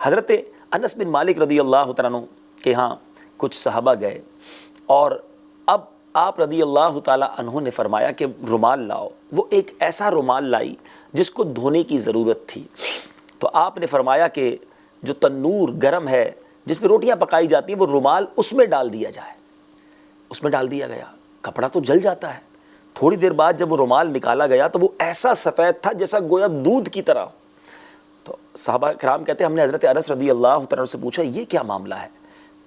حضرت انس بن مالک رضی اللہ تعالیٰ عنہ کے ہاں کچھ صحابہ گئے اور اب آپ رضی اللہ تعالیٰ عنہ نے فرمایا کہ رومال لاؤ. وہ ایک ایسا رومال لائی جس کو دھونے کی ضرورت تھی. تو آپ نے فرمایا کہ جو تنور گرم ہے جس میں روٹیاں پکائی جاتی ہیں وہ رومال اس میں ڈال دیا جائے. اس میں ڈال دیا گیا. کپڑا تو جل جاتا ہے. تھوڑی دیر بعد جب وہ رومال نکالا گیا تو وہ ایسا سفید تھا جیسا گویا دودھ کی طرح. تو صحابہ کرام کہتے ہیں ہم نے حضرت انس رضی اللہ تعالیٰ سے پوچھا یہ کیا معاملہ ہے؟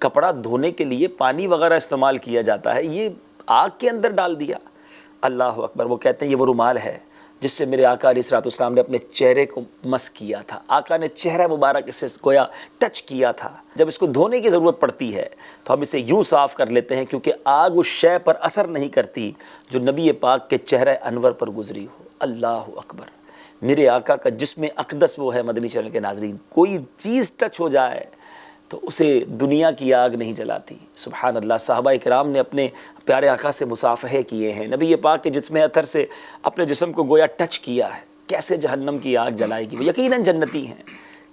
کپڑا دھونے کے لیے پانی وغیرہ استعمال کیا جاتا ہے, یہ آگ کے اندر ڈال دیا. اللہ اکبر. وہ کہتے ہیں یہ وہ رومال ہے جس سے میرے آقا علیہ الصلوۃ والسلام نے اپنے چہرے کو مس کیا تھا. آقا نے چہرہ مبارک سے گویا ٹچ کیا تھا. جب اس کو دھونے کی ضرورت پڑتی ہے تو ہم اسے یوں صاف کر لیتے ہیں کیونکہ آگ اس شے پر اثر نہیں کرتی جو نبی پاک کے چہرہ انور پر گزری ہو. اللہ اکبر. میرے آقا کا جسم اقدس وہ ہے مدنی چینل کے ناظرین, کوئی چیز ٹچ ہو جائے تو اسے دنیا کی آگ نہیں جلاتی. سبحان اللہ. صحابہ کرام نے اپنے پیارے آقا سے مصافحے کیے ہیں, نبی پاک کے جسم اطہر سے اپنے جسم کو گویا ٹچ کیا ہے. کیسے جہنم کی آگ جلائے گی؟ وہ یقیناً جنتی ہیں.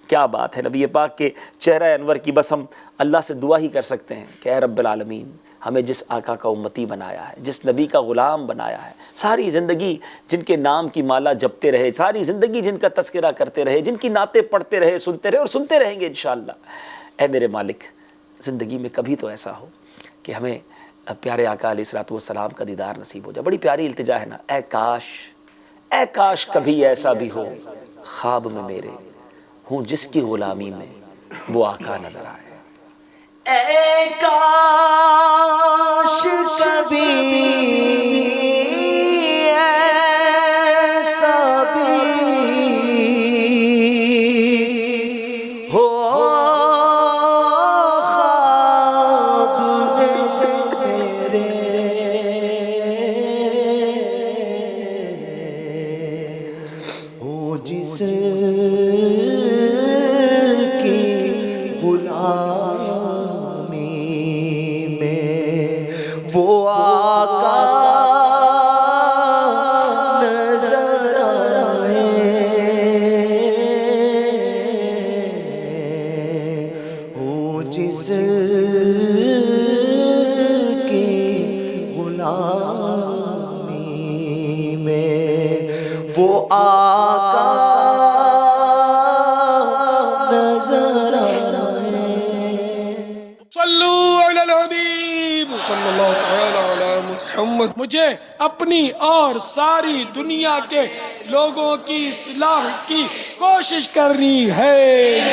کیا بات ہے. نبی پاک کے چہرہ انور کی بس ہم اللہ سے دعا ہی کر سکتے ہیں کہ اے رب العالمین ہمیں جس آقا کا امتی بنایا ہے, جس نبی کا غلام بنایا ہے, ساری زندگی جن کے نام کی مالا جپتے رہے, ساری زندگی جن کا تذکرہ کرتے رہے, جن کی نعتیں پڑھتے رہے, سنتے رہے اور سنتے رہیں گے انشاءاللہ. اے میرے مالک زندگی میں کبھی تو ایسا ہو کہ ہمیں پیارے آقا علیہ الصلوۃ والسلام کا دیدار نصیب ہو جائے. بڑی پیاری التجا ہے نا. اے کاش کبھی ایسا بھی ہو خواب میں میرے ہوں جس کی غلامی میں وہ آقا نظر آئے. اے کاش کبھی ایسا بھی ہو خواب میرے ہو جس کی غلامی وہ آقا نظر آئے. ہو جس کی غلامی میں وہ آقا نظر آئے. صلو علی الحبیب صلی اللہ تعالی علی محمد. مجھے اپنی اور ساری دنیا کے لوگوں کی اصلاح کی کوشش کرنی ہے.